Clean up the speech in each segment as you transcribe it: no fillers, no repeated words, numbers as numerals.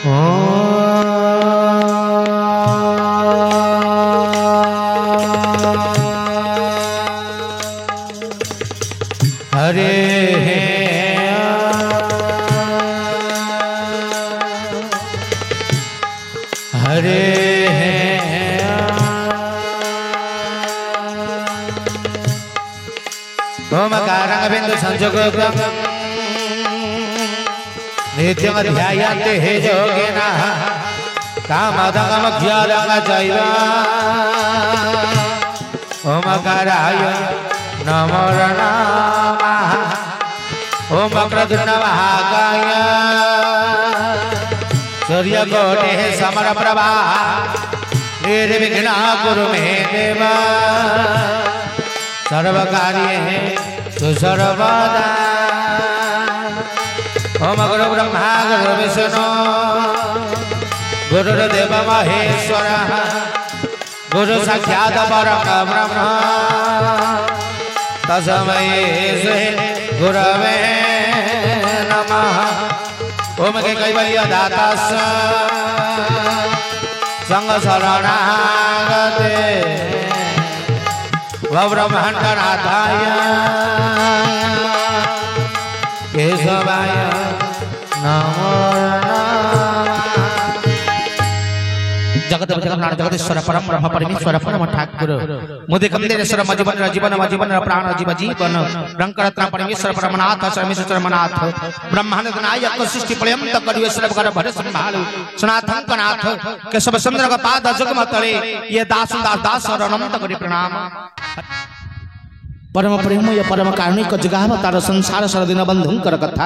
हरे हरे ओमकारं बिंदु संजोगं नित्यं ध्यायन्ते हे योगिनः कामदमख्यालं चैव ओमकाराय नमो नमः ओम वक्रतुण्डमहाकाय सूर्यकोटिः समप्रभा निर्विघ्नं कुरु मे देव सर्वकार्येषु सर्वदा ओम गुरु ब्रह्मा गुरु विष्णु गुरुर्देव महेश्वरः गुरु साक्षात् परब्रह्म तस्मै श्री गुरवे नमः ओम कैवल्य दाता संग शरणागते ब्रह्मांडनाथाय केशवाय नमो जगत जगन्नाथ जगदीश्वर परम ब्रह्म परमेश्वर परम ठाकुर मुदे कमलेश्वर मजीवन जीवन जीवन प्राण जीव जीवन रंकरत्न परमेश्वर परमनाथ सर्वेश्वर मनाथ ब्रह्मांड नायक सृष्टि पर्यंत करिवेश्वर भगर भर संभाल सनातन कनाथ केशव चंद्र का पाद जगमतले ये दास दास अनंत करि प्रणाम परम प्रेमय परम कारुणिक जगावतार संसार सरदिन बंधुंकर कथा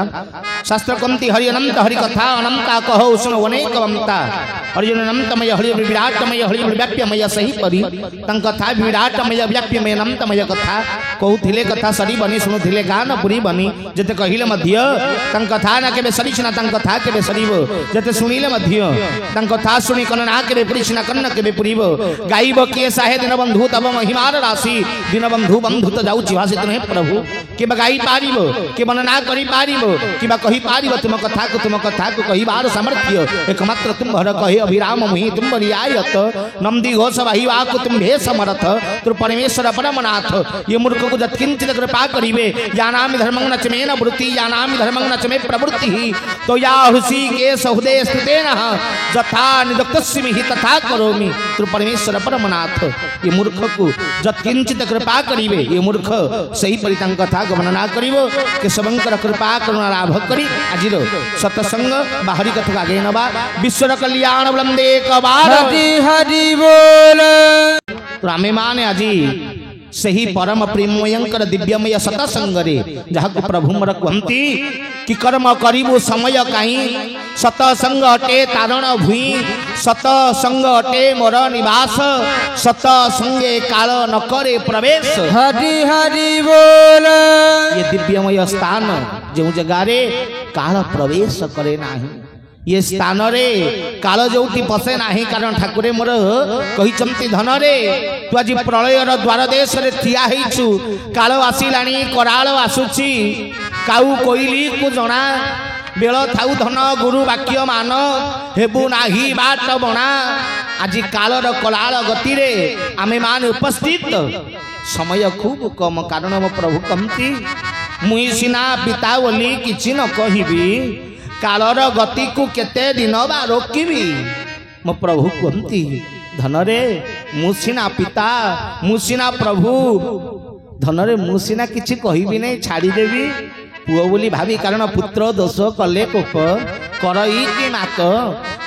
शास्त्र कंति हरि अनंत हरि कथा अनंता कहो सुनो अनेक वंता हरि अनंतमय हरि विराटमय हरि व्याप्यमय सही परि तंग कथा विराटमय व्याप्यमय अनंतमय कथा कहूथिले कथा सरी बनी सुनुथिले गान पुरी बनी जते कहिले मध्य तंग कथा न केबे सरीछना तंग कथा केबे सरीब जते सुनिले मध्य तंग कथा सुनि कन ना केबे पुरीछना कन्न केबे पुरीब गाइब किए साहे दिन बंधु तब महिमार राशि दिन बंधु बंधुत भाषित नहीं प्रभु कि गाई पारिब कि वर्णना करि पारिब कि कहि पारिब तुम कथा को कहिबार सामर्थ्य एकमात्र तुम भर कहे अभिराम मुहि तुम बलियायत नंदी घोष वाहिवा को तुम भे समर्थ तुम परमेश्वर परमनाथ ये मूर्ख को जत्किंचित कृपा करिवे यानामि धर्मं न च मे न वृत्ति यानामि धर्मं न च मे प्रवृत्ति तो या हृषि के सहुदे स्थितेन जथा निदक्तस्मि तथा करोमि तुम परमेश्वर परमनाथ ये मूर्ख को जत्किंचित कृपा करिवे ये मूर्ख सही परितां कथा गमना करिवो केशवंकर कृपा करुणा लाभ करी आज सत्संग बाहरी कथा आगे नबा विश्वर कल्याण वृंदे कबार हरि बोल तो आमे माने आजी सही परम प्रेमयंकर दिव्यमय सतसंग रे जहा को प्रभु मोर कहंती कि कर्म करिबो समय काई सतसंग अटे तारण भूई सतसंग अटे मोर निवास सतसंगे काल न करे प्रवेश हरि हरि बोल ये दिव्यमय स्थान जो जगह रे काल प्रवेश करे नाही ये स्थान रे काल जोटी पसे नाही कारण ठाकुरे मोर कहिचंती धन रे तू आज प्रलयर द्वार देश रे थिया हेछु काल आसिलाणी कराल आसुची काऊ कोइली को जना बेल थाउ धन गुरु वाक्य मान हेबु नाही बाट बणा आज कालर कलाल गति रे आमे मान उपस्थित समय खूब कम कारण मो प्रभु कमती मुई सिना पिता बोली किछि न कहिबी कालर गति को केते दिन बा रोकिबी मो प्रभु कहती धन रे मुसिना पिता मुसिना प्रभु धन रे मुसिना किछि कहिबी नै छाड़ी देबी पुओ बोली भाभी कारण पुत्र दोष कले कोप करई कि मात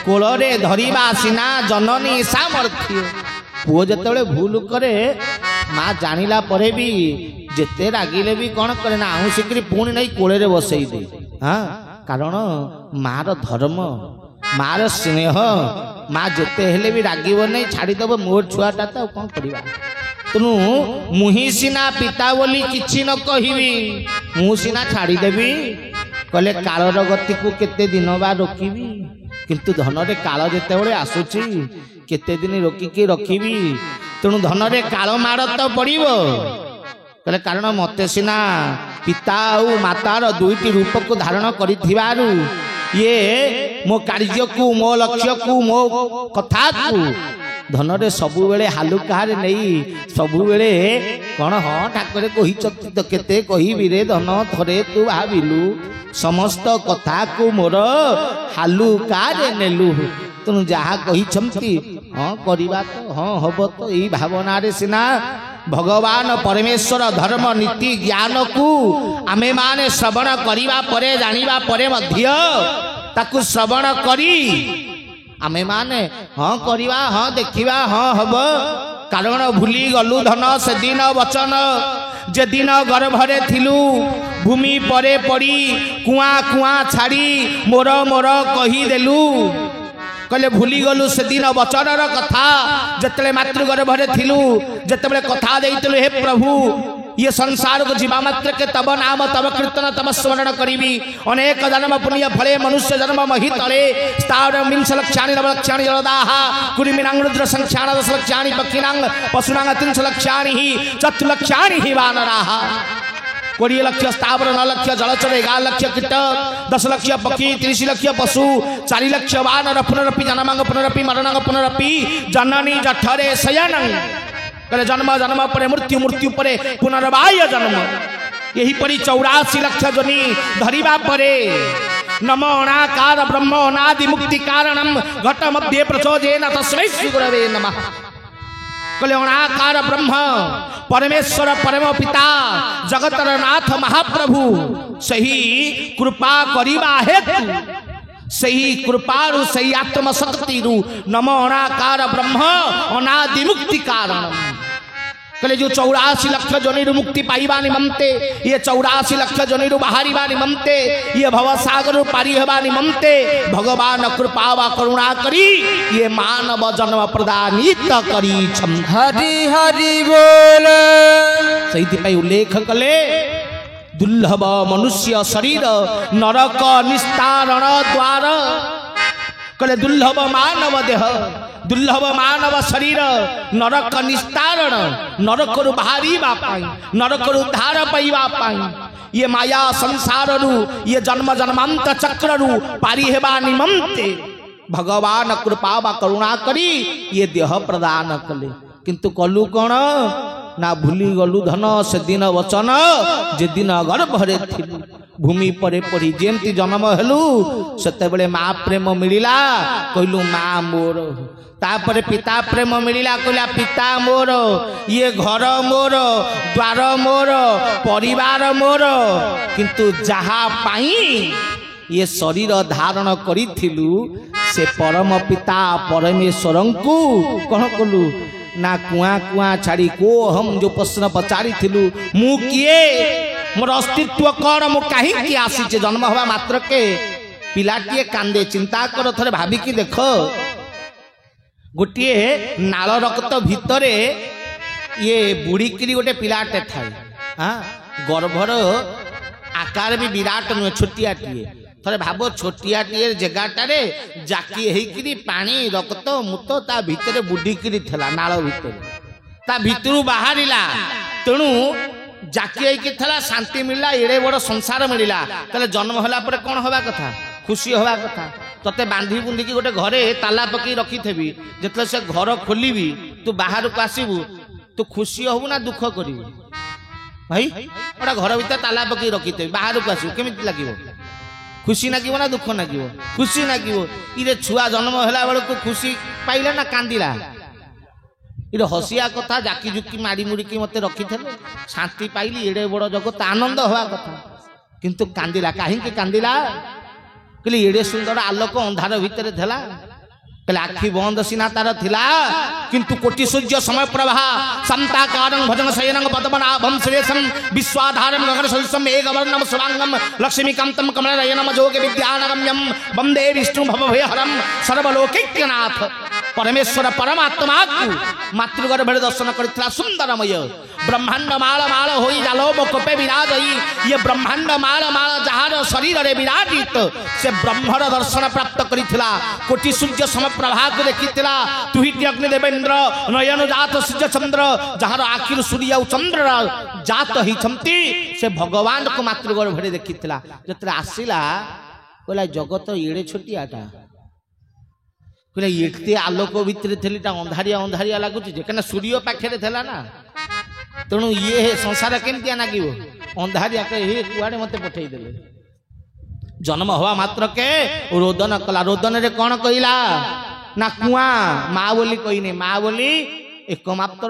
कोल रे धरिबा सिना जननी सामर्थ्य पुओ जतबेले भूल करे माँ जानिला परे भी जेते रागिले भी कौन करे ना आउँ सिकरी पुणी नहीं कोले रे बसई दे हाँ कारण मार धर्म मार स्नेह माँ जेते हेले भी रागिब नहीं छाड़ीदेव मोर छुआटा तो कौन करवा तेणु मुही सीना पिता बोली किछि न कहिबी मु सीना छाड़ीदेवी कहले कालर गति को केते दिन बा रोकिबी किंतु धन रे काल जेतेबेले आसुची केते दिन रोकिकी रखिबी तेणु धन रे काल मार तो पड़िबो कहले कारण मते सीना पिता और मातार दुईटी रूप को धारण करिथिबारु ये मो कार्य को मो लक्ष्य को मो कथा को धन रे सबु बेले हालुकार नहीं सबु बेले कौन हाँ ठाकुर कही तो केते कहबी रे धन थरे तू भाविलु समस्त कथा को मोर हालुकार नेलु तेणु जहाँ कही हाँ करवा तो हाँ हम तो यही भावना रे सिना भगवान परमेश्वर धर्म नीति ज्ञान को आमे माने श्रवण करिबा परे जानिबा परे मध्य ताकु श्रवण करी आमे माने हाँ करवा हाँ देखा हाँ हम कारण भूली गलु धन से दिन वचन जे दिन गर्भरे थिलु भूमि परे पड़ी कुआ कुआ छाड़ी मोर मोर कही देलु कहले भूली गलु से दिन वचनर कथा जतले मातृगर्भरे थिलु जतबे कथा देइतलु हे प्रभु ये संसार को जीवा मात्र के तब नाम तब कीर्तन तब स्मरण करी अनेक जन्म पुण्य फले मनुष्य जन्म मही तले स्तार विंश लक्षाणि नव लक्षाणि जलदाह कुरिमिनांग रुद्र संख्याण 10 लक्षाणि पक्षिणांग पशुनांग 3 लक्षाणि ही 4 लक्षाणि ही वानराः 20 लक्ष स्थावर 9 लक्ष जलचर 11 लक्ष कीट 10 लक्ष पक्षी 30 लक्ष पशु 4 लक्ष वानर पुनरपि जन्मांग पुनरपि मरणांग पुनरपि जननी जठरे शयनंग कहले जन्म जन्म परे मृत्यु मृत्यु परे पुनर्वाय जन्म यही परी 84 लक्ष जनी धरिबा परे नमो अनाकार ब्रह्म अनादि मुक्ति कारणम घट मध्य प्रचोदेन तस्मै श्री गुरवे नमः कहले अनाकार ब्रह्म परमेश्वर परम पिता जगतर नाथ महाप्रभु सही कृपा करिबा हेतु सही कृपारु सही आत्म शक्ति रु नमो अनाकार ब्रह्म अनादि मुक्ति कारण कहले जो 84 लक्ष जनिरु मुक्ति पाइबा निमंते ये 84 लक्ष जनिरु बाहरिबा निमंते ये भवसागर पारी हेबा निमंते भगवान कृपा वा करुणा करी ये मानव जन्म प्रदानित करी छम हरि हरि बोल सही पाई उल्लेख कले दुर्लभ मनुष्य शरीर नरक निस्तारण द्वार कहले दुर्लभ मानव देह दुर्लभ मानव शरीर नरक निस्तारण नरक बाहरी नरक उद्धार पाइबा ये माया संसार रु ये जन्म जन्मांत चक्र रु पारी हेबा निमंते भगवान कृपा वा करुणा करी ये देह प्रदान कले किंतु कलु कौन ना भूली गलु धन से दिन वचन जे दिन गर्भरे थिलु भूमि परे पड़ी जेमती जन्म हेलु सेते बेले माँ प्रेम मिलिला कहलु माँ मोर तापरे पिता प्रेम मिलिला कहला पिता मोर ये घर मोर द्वार मोर परिवार मोर किंतु जहा पाई ये शरीर धारण करिथिलु से परम पिता परमेश्वरंकु कौन कलु ना कुआ कुआ छाड़ी को हम जो प्रश्न पचारि थिलु मु किए मोर अस्तित्व कौन मु कहीं की आसी जन्म हवा मात्र के पिलाटिए कांदे चिंता कर थरे भाभी की देख गोटे नाल रक्त भितरे ये बुड़ी किरी गोटे पिलाटे थाए हाँ गर्भर आकार भी विराट नुहे छोटियाटिए थरे भाव छोटियाटिए जगाटारे जाकी हेकरी पानी रक्त मुत ता भितरे बुडीकिरी थला नाल भितरे ता भितरु बाहरिला तेणु जाकी हेकि थला शांति मिलला एड़े बड़ संसार मिलला तले जन्म होला परे कोन होबा कथा खुशी होबा कथा तते बांधी बुंदी की गोटे घरे ताला पकी रखी थेबी जतले से घर खोलिबी तू बाहर को आसीबू तू खुशी होबू ना दुख करिबू भाई ओडा घर भीतर ताला पकी रखी थेबी बाहर को आसीबू केमिति लागिवो खुशी नागिवो ना दुख नागिवो खुशी नागिवो इरे छुआ जन्म होला बेल को खुशी पाइला ना कांदिला इरे हसिया कथा जाकी जुकी माड़ी मुड़ी की मते रखी थेले शांति पाइली एडे बड़ जगत आनंद होवा कथा किंतु कांदिला काहे के कांदिला कहली एडे सुंदर आलोक अंधार भितर थला कहले आखि बंद सिना तार थिला किंतु कोटि सूर्य समय प्रभा संताकारं भजन शयनं पद्मनाभं श्रेयसं विश्वाधारं गगन सदृशं एकवर्णं शुभांगं लक्ष्मीकान्तं कमलनयनं जोग विद्यानगम्यं वंदे विष्णु भवभयहरं सर्वलोकैक्यनाथ परमेश्वर परमात्मा को मातृगर्भरे दर्शन करथिला सुंदरमय ब्रह्मांड माल माल होई जालोम कोपे विराजई ये ब्रह्मांड माल माल जहार शरीर रे विराजित से ब्रह्मर दर्शन प्राप्त करिथिला कोटि सूर्य समप्रभा को देखिथिला तुहिति अग्नि देवेंद्र नयन जात सूर्य चंद्र जहार आखिर सूर्य और चंद्र जात ही छमती से भगवान को मातृगर्भरे देखिथिला जतरे आसिला कहला जगत एड़े छोटियाटा कहला एते आलोक भितर थी अंधारिया अंधारिया लगुच कहीं सूर्य पाखे थला ना तेणु ये संसार केमती नागिव अंधारिया कहे कुआड़े मत पठेदेले जन्म हवा मात्र के रोदन कला रोदन रे कौन कहला ना कुआ माँ बोली कहने माँ बोली एकमात्र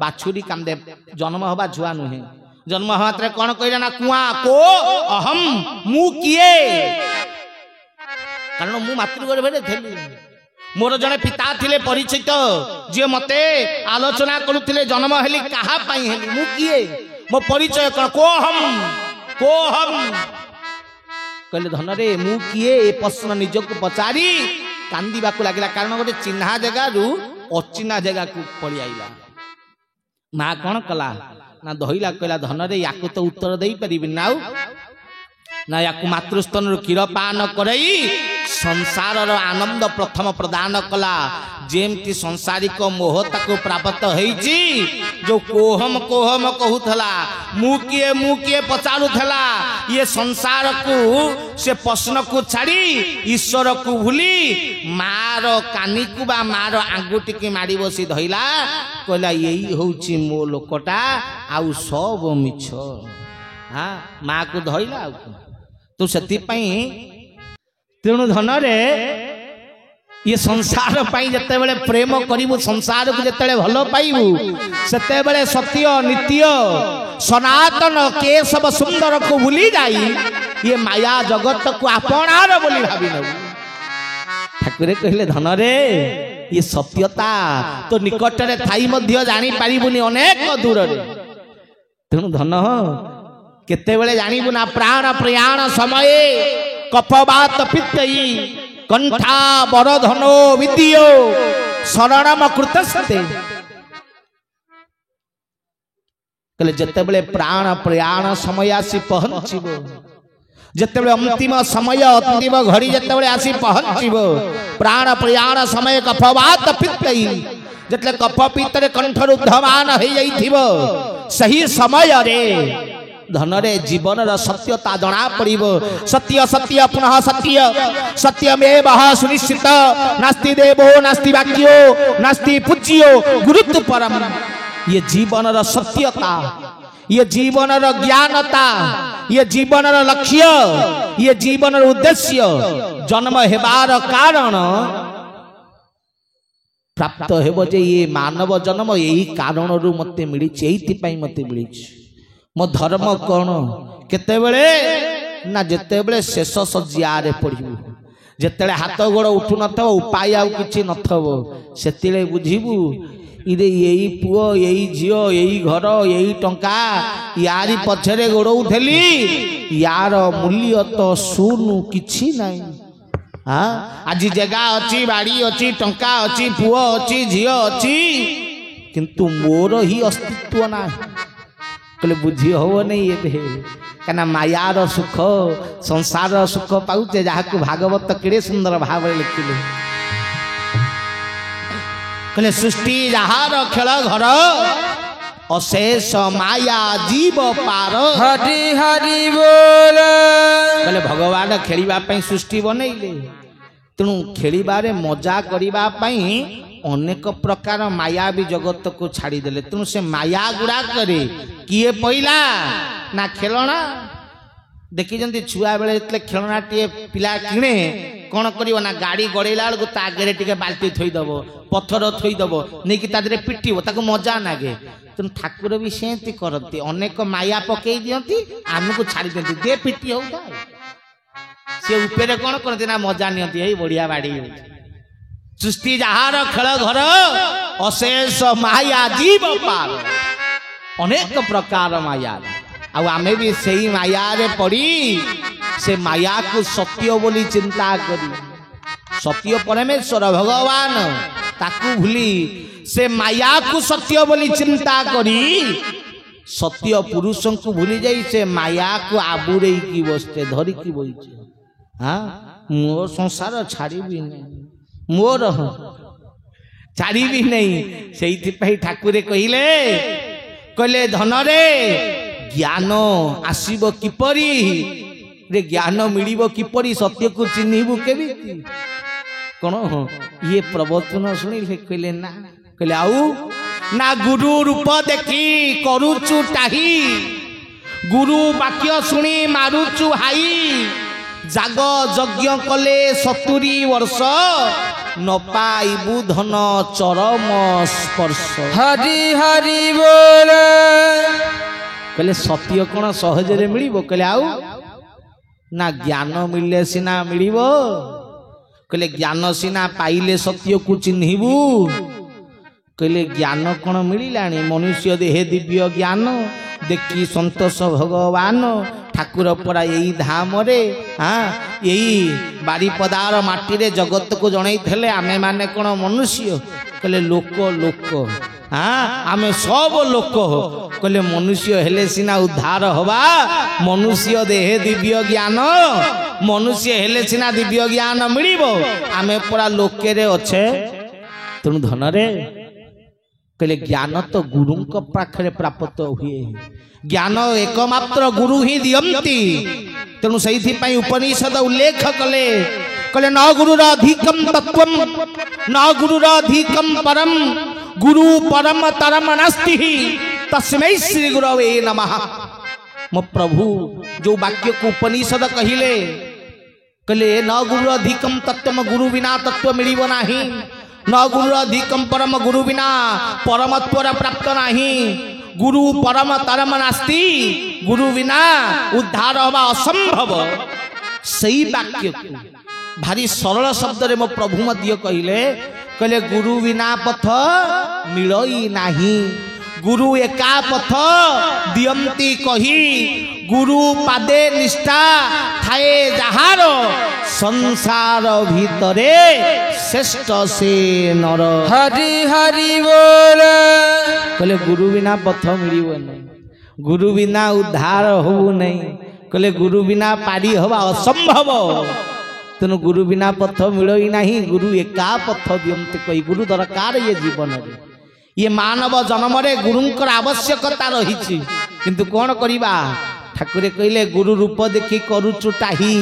बाछुरी कांदे जन्म हवा छुआ नुहे जन्म हवा मात्र कौन कहला ना कुआ को अहम मु किए कारण मु मातृगर्भे थेली मोर जने पिता थिले परिचित जे मते आलोचना करुथिले जन्म हेली कहा पाई हेली मु किए मो परिचय को हम कहले धन रे मु किए ए प्रश्न निजक पचारी कांदीबा को लागला कारण गोटे चिन्हा जगह रु अचिन्हा जगह को पड़ी आइला माँ कौन कला ना धइला कहला धन रे याकु तो उत्तर देई परिबि नाउ ना याकु मातृस्तन रु क्षीर पान करई संसार आनंद प्रथम प्रदान कला जेमती संसारिक मोह ताको प्राप्त होईची जो कोहम कोहम कहूथला मु किए पचारुथला ये संसार को से प्रश्न को छाड़ी ईश्वर को भूली मार कानी को बा मार आंगुटी की माड़ी बसी धइला कहला यही होउची मो लोकटा आउ सब मिछ हाँ माँ को धइला तो सेति पई तेणु धन रे ये संसार पाई जते बेले प्रेम करिबु संसार को जते भलो पाइबु सेते बेले सत्य नित्य सनातन केशव सुंदर को भूली जाई ये माया जगत को आपणार बोली भाबी नबु ठाकुर कहले धन रे ये सत्यता तो निकट रे थाई मध्य जानी पारिबुनी अनेक दूर रे तेणु धन केते बेले जानिबु ना प्राण प्रयाण समय कपवात पित्तई कंठा बरधनो विद्यो शरणम कृतस्ते कहले जते बेले प्राण प्रयाण समय आसी पहुंचीबो जते बेले अंतिम समय अंतिम घड़ी जते बेले आसी पहुंचीबो प्राण प्रयाण समय कपवात पित्तई जते कफ पित्तरे कंठ रुद्धमान होई जाइथिबो सही समय रे धन रे जीवन सत्यता जना पड़िबो सत्य सत्य पुनः सत्य सत्यमेव सुनिश्चित नास्ति देवो नास्ति वाक्यो नास्ति पूज्यो गुरुत्व परम ये जीवन सत्यता ये जीवन ज्ञानता ये जीवन लक्ष्य ये जीवन उद्देश्य जन्म हेबार कारण प्राप्त हेबो जे ये मानव जन्म यही कारण रु मते मिली एइति पई मते मिली मो धर्म कौन केते बेले ना जेते बेले शेष सज्जियारे पड़िबु जेते हाथ गोड़ उठु नथबो उपाय आ किछि नथबो सेतिले बुझिबु इरे यही पुओ यही झियो यही घर यही टंका यारी पछरे गोड़ौथेली यार मूल्य तो सुनु किछि नाही हाँ आज जगह अच्छी बाड़ी अच्छी टंका अच्छी पुओ अच्छी झियो अच्छी किंतु मोर ही अस्तित्व ना कहले बुझी हो नहीं ये कहना मायार सुख संसार सुख पाऊचे जहाँ को भागवत केड़े सुंदर भाव लिखिले कहले सृष्टि जहार खेल घर अशेष माया जीव पार हरि हरि बोल कहले भगवान खेलिबा पई सृष्टि बनैले तेणु खेलिबारे मजा करिबा पई अनेक प्रकार माया भी जगत को छाड़ी देले तेणु से माया गुड़ा करे किए पइला ना खेलना देखी जंती छुआ बेले जतले खेलना टे पिला किणे कोन करिवो ना गाड़ी गड़ेला बेलू ता आगे टिके बाल्टी थोई दबो पत्थर थोई दबो नहीं कि तादरे पिटिबो ताको मजा नागे तेणु ठाकुर भी सेंती करती अनेक माया पकई दियंती आमको छाड़ी दियंती दे पिटी होता से ऊपर कौन करती ना मजा नियंती एई बढ़िया बाड़ी सृष्टि जहार खेल घर अशेष माया जीव पार अनेक प्रकार माया आमे भी सही माया रे पड़ी से माया को सत्य बोली चिंता करी सत्य परमेश्वर भगवान ताकू भूली से माया को सत्य बोली चिंता करी सत्य पुरुषों को भूली जाई से माया को आबुरे की बसते धरी की बइचे हाँ मोर संसार छाड़ी भी नहीं मोर छाड़ी भी नहीं से ठाकुरे कहले धन रे ज्ञान आसीबो किपरि रे ज्ञान मिलिबो किपरि सत्य को चिन्हिबु केबिति कोन ये प्रवचन सुनिले कहले ना कहले आउ ना गुरु रूप देखी करूचु टाही गुरु वाक्य शुणी मारुचु हाई जाग यज्ञ कले 70 वर्ष न पाइबु धन चरम स्पर्श हरि हरि बोल कहले सत्य कौन सहजरे मिलिबो कहले आउ ना ज्ञान मिलले सिना मिलिबो कहले ज्ञान सिना पाइले सत्य को चिन्हिबु कहले ज्ञान कौन मिलानी मनुष्य देहे दिव्य ज्ञान देखी संतोष भगवान ठाकुर परा यही धाम रे हाँ यही बारिपदार माटी रे जगत को जणई थेले आमे माने कौन मनुष्य कहले लोक लोक हाँ आमे सब लोक कहले मनुष्य हेले सिना उद्धार हवा मनुष्य देहे दिव्य ज्ञान मनुष्य हेले सिना दिव्य ज्ञान मिलिबो आमे परा लोके रे अच्छे तेणु धन रे कहले ज्ञान तो गुरु पाखरे प्राप्त हुए ज्ञान एकमात्र गुरु ही दियंती तेणु से उपनिषद उल्लेख कले कहले न गुरुर अधिकम तत्वम न गुरुर अधिकम परम गुरु परम तरम नास्ति तस्मै श्री गुरवे नमः मो प्रभु जो वाक्य को उपनिषद कहिले कहले न गुरु अधिकम तत्वम गुरु बिना तत्व मिलिबो नाही न गुरु अधिकम परम गुरु बिना परमत्वर प्राप्त नाही गुरु परम तरम नास्ति गुरु बिना उद्धार हवा असंभव सही वाक्य भारी सरल शब्द रे मो प्रभु मध्य कहिले कहले गुरु बिना पथ मिलई नाही गुरु एका पथ दियंती कही गुरु पादे निष्ठा थाए जहार संसार भीतरे श्रेष्ठ से नर हरि हरि बोल कहले गुरु बिना पथ मिलिबो नहीं गुरु बिना उद्धार हो नहीं कहले गुरु बिना पारी हवा असंभव तेणु गुरु बिना पथ मिलई नाही गुरु एका पथ दियंती कही गुरु दरकार ये जीवन रे ये मानव जन्म रे गुरुंकर आवश्यकता रही किंतु कौन करिबा ठाकुरे कहले गुरु रूप देखी करूचु टाही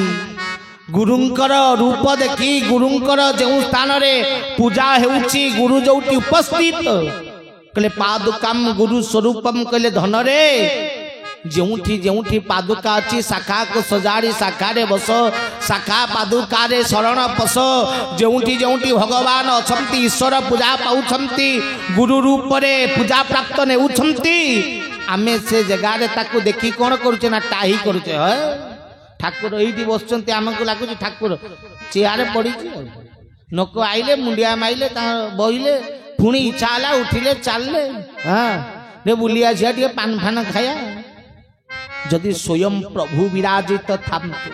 गुरुंकर रूप देखी गुरुंकर जो स्थान रे पूजा हेउची गुरु जोटी उपस्थित कहले पादुकाम गुरु स्वरूपम कहले धन रे जोठी जोठी पादुका अच्छी शाखा को सजाड़ी शाखा रे बस शाखा पादुका रे शरण पस जोठी जोठी भगवान अछंती ईश्वर पूजा पाउछंती गुरु रूप रे पूजा प्राप्त नेउछंती आमे से जगह रे ताकू देखी कौन करूचे ना टाही करूचे है ठाकुर एठी बसचंती आमको लागुची ठाकुर चेयार पड़ी नोक आइले मुंडिया माइले बहिले पुणी इच्छा हला उठिले चलले हाँ रे बुलिया झिया टे पान फान खाया जदि स्वयं प्रभु विराजित थांते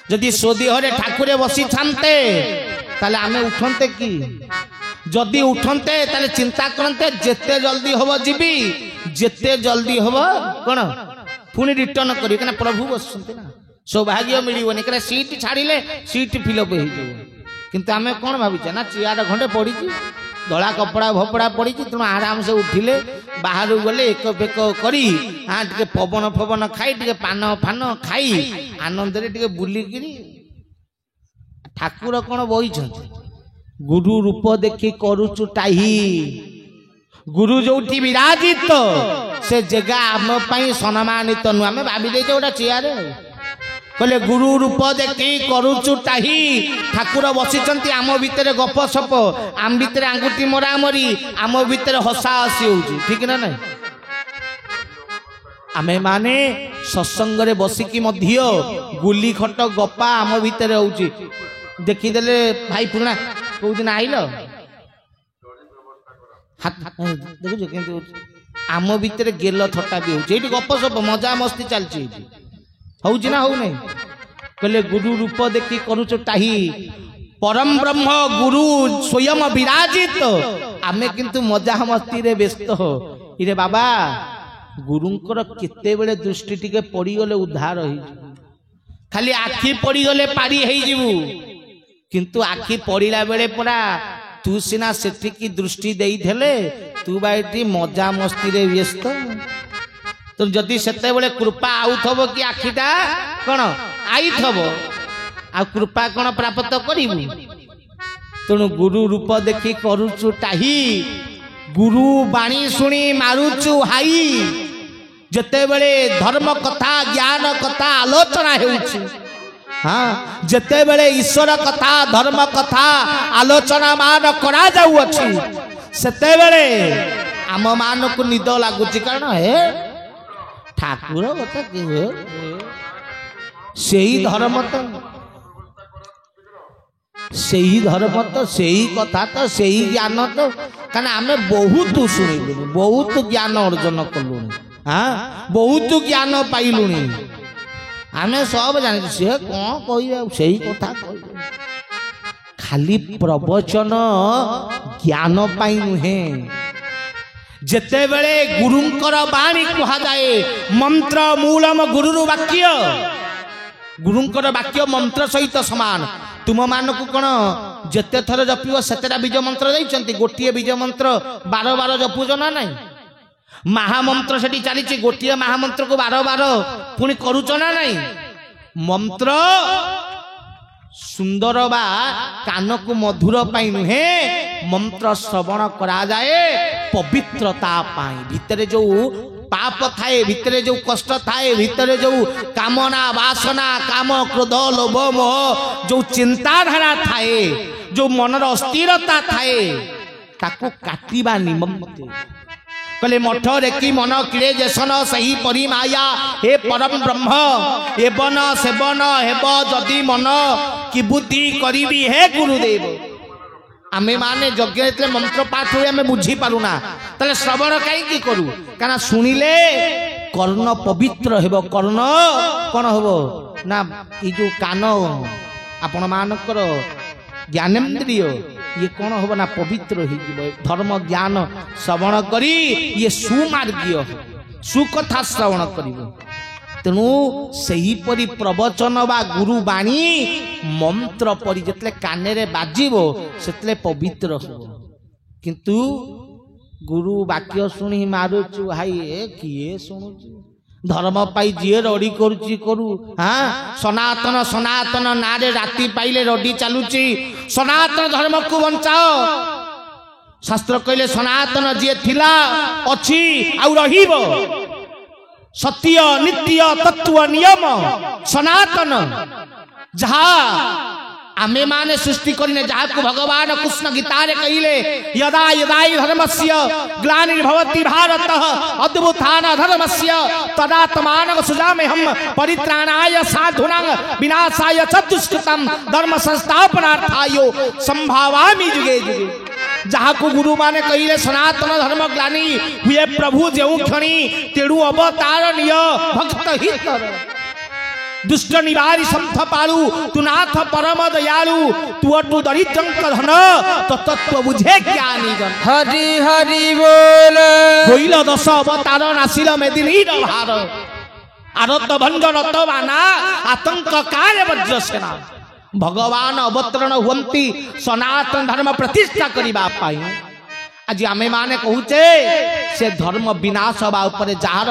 जदि सोदेहरे ठाकुरे बसी थांते ताले आमे उठंते कि जदि उठंते ताले चिंता करते जेते जल्दी हबो जीबी जेते जल्दी हबो कोन पुणी रिटर्न करी कना प्रभु बसंते ना सौभाग्य मिलिबोनी कना सीट छाड़िले सीट फिलअप हो जाबो किंतु आमे कोन भाबिचे ना चियार घंटे पड़ी धला कपड़ा भपड़ा पड़ी तेणु आराम से उठिले बाहर गले एक बेक करी हाँ टे पवन फवन खाई टे पान फान खाई आनंद टे बुलिकी ठाकुर कौन बही गुरु रूप देखी करूचु टाही गुरु जो विराजित से जगह आम सम्मानित नु आम भाई गोटा चेयर कहले गुरु रूप देखी करूचु टाही ठाकुर बसिचंती आम भितर गप सप आम भितर आंगुठी मरा मरी आम भितर हसा हसी होउची ठीक ना नहीं आमे माने सत्संग रे बसिकी मध्य गुली खट गपा आम भितर होउची देखी देले भाई पुराना को दिन आइलो हाथ देखो केंतु आम भितर गेल थटा भी होउची एठी गप सप मजा मस्ती चलची होउची ना हो नहीं कहले गुरु रूप देखी करूचो टाही परम ब्रह्म गुरु स्वयं विराजित आमे किंतु मजा मस्ती रे व्यस्त हो इरे बाबा गुरुंकर केते बेले दृष्टि टिके पड़ी गले उद्धार होई खाली आखी पड़ी गले पारी हेई जीवु किंतु आखी पड़ीला बेले परा तू सिना सेठी की दृष्टि देई थेले तू बाइटी मजा मस्ती रे व्यस्त तो जदि सेते बेले कृपा आउथबो कि आखिटा कौन आईथबो आ कृपा कौन प्राप्त करिबु तेणु गुरु रूप देखी करूचु टाही गुरु बाणी शुणी मारुचु हाई जते बेले धर्म कथा ज्ञान कथा आलोचना हेउछि हाँ जते बेले ईश्वर कथा धर्म कथा आलोचना मान करा जाउ अछि सेते बेले आम मान को निद लागुछि कारण हे ठाकुर कथा कि सेही धर्म तो सेही धर्म तो सेही कथा तो सेही ज्ञान तो कारण आमे बहुत शुणिलु बहुत ज्ञान अर्जन कलु हाँ बहुत ज्ञान पाइलु आमे सब जाने से कौन कह सही कथा खाली प्रवचन ज्ञान पाई नुहे जेते बेले गुरुंकर बाणी कहा जाए मंत्र मूलम गुरु वाक्य गुरुंकर वाक्य मंत्र सहित समान तुम मान को कौन जेते थर जपिव सेतेटा बीज मंत्र देइचंती गोटिए बीज मंत्र 12 जपुज ना नहीं महामंत्र सेठी चली गोटे महामंत्र को 12 पुणी करुच ना नहीं मंत्र सुंदर बा कान को मधुर पाई नुहे मंत्र श्रवण करा जाए पवित्रता पाई भितरे जो पाप थाए भितरे जो कष्ट थाए भितरे जो कामना वासना काम क्रोध लोभ मोह जो चिंताधारा थाए जो मनर अस्थिरता थाए ताको काटिबा निमंते कले मठ रेकी मन किड़े जेसन सही परी माया हे परम ब्रह्म एवन सेवन हेब जदि मन कि बुद्धि करीबी हे गुरुदेव आमे माने यज्ञ मंत्र पाठ हुए आमे बुझी पारुना तले श्रवण कहीं करू काना सुनिले कर्ण पवित्र हेब कर्ण कौन हेब ना ये जो कान आपण मानकर ज्ञानेन्द्रिय ये कौन हम ना पवित्र हो धर्म ज्ञान श्रवण करी ये सुमार्गीय सुकथा श्रवण कर तेणु सही परी प्रवचन बा गुरु बाणी मंत्र परी जितले काने बाजिबो सेतले पवित्र हो किंतु गुरु वाक्य शुणी मारुचु हाई किए शुणुचु धर्म पाई जी रड़ी करुची करू हाँ सनातन सनातन नारे राति पाइले रड़ी चलुची सनातन धर्म को बंचाओ शास्त्र कहले सनातन जी थिला अछि आउ रहिबो सत्य नित्य तत्व नियम सनातन जहा आमे माने सृष्टि करिने जहा को भगवान कृष्ण गीता रे कहिले यदा यदा धर्मस्य ग्लानिर्भवति भारत अद्भुतान धर्मस्य तदात्मानं सुजाम्यहं परित्राणाय साधूनां विनाशाय च दुष्कृतं धर्म संस्थापनार्थाय संभावामि जुगे जुगे जहा को गुरु माने कहिले सनातन धर्म ग्लानि हुए प्रभु जेउ क्षणी तेडु अवतार निय भक्त हित दुष्ट निवारी संथ पालू तू नाथ परम दयालु तू अटू दरिद्रंक धन तो तत्व बुझे ज्ञानी जन हरि हरि बोल होइल 10 अवतार नासिल मेदिनी भार आरत भंजन तवाना आतंक काल वज्र सेना भगवान अवतरण हुंती सनातन धर्म प्रतिष्ठा करिबा पाई आज आमे माने कहूचे से धर्म विनाश बा ऊपर जार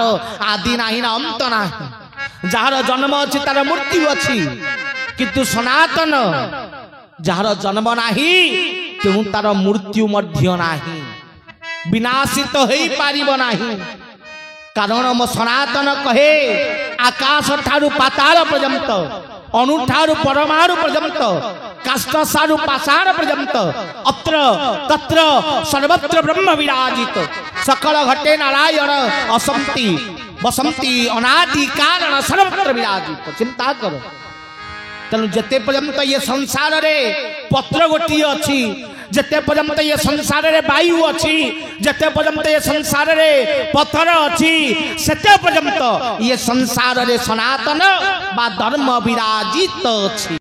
आदि नाही ना अंत नाही जार जन्म अच्छी तार मृत्यु अच्छी किंतु सनातन जार जन्म नाही तेणु तार मृत्यु मध्य नाही विनाशित हो पारिब नाही कारण मो सनातन कहे आकाश ठारू पाताल पर्यंत अणुठारू परमाणु पर्यंत काष्ठ सारू पाषाण पर्यंत अत्र तत्र सर्वत्र ब्रह्म विराजित सकल घटे नारायण असंति बसंती अनादि कारण सर्वत्र विराजित चिंता करो तेणु जेते पर्यंत ये संसार रे पत्र गोटी अच्छी जेते पर्यंत ये संसार रे वायु अच्छी जेते पर्यंत ये संसार रे पत्थर अच्छी सेते पर्यंत ये संसार रे सनातन बा धर्म विराजित अच्छी।